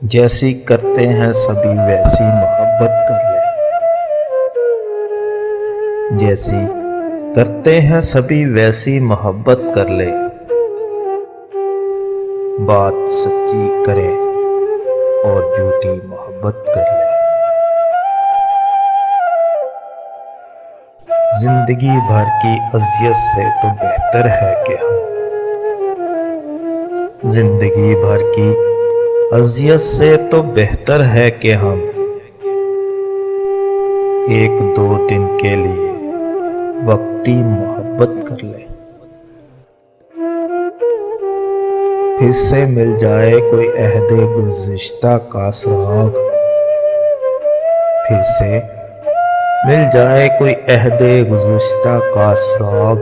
جیسی کرتے ہیں سبھی ویسی محبت کر لیں، جیسی کرتے ہیں سبھی ویسی محبت کر لیں، بات سچی کریں اور جھوٹی محبت کر لیں۔ زندگی بھر کی اذیت سے تو بہتر ہے کہ ہم زندگی بھر کی اذیت سے تو بہتر ہے کہ ہم ایک دو دن کے لیے وقتی محبت کر لیں، پھر سے مل جائے کوئی عہد گزشتہ کا سراغ، پھر سے مل جائے کوئی عہد گزشتہ کا سراغ،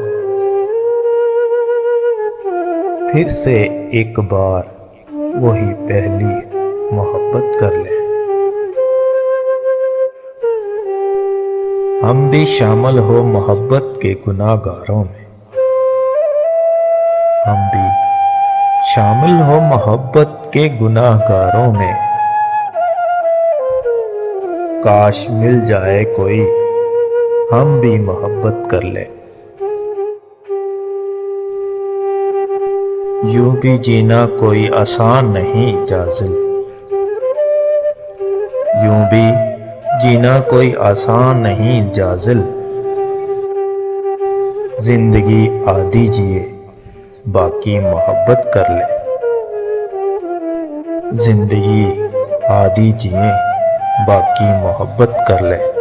پھر سے ایک بار وہی پہلی محبت کر لیں۔ ہم بھی شامل ہو محبت کے گناہ گاروں میں، ہم بھی شامل ہو محبت کے گناہ گاروں میں، کاش مل جائے کوئی ہم بھی محبت کر لیں۔ یوں بھی جینا کوئی آسان نہیں جازل، یوں بھی جینا کوئی آسان نہیں جازل، زندگی آدھی جیے باقی محبت کر لیں، زندگی آدھی جیے باقی محبت کر لیں۔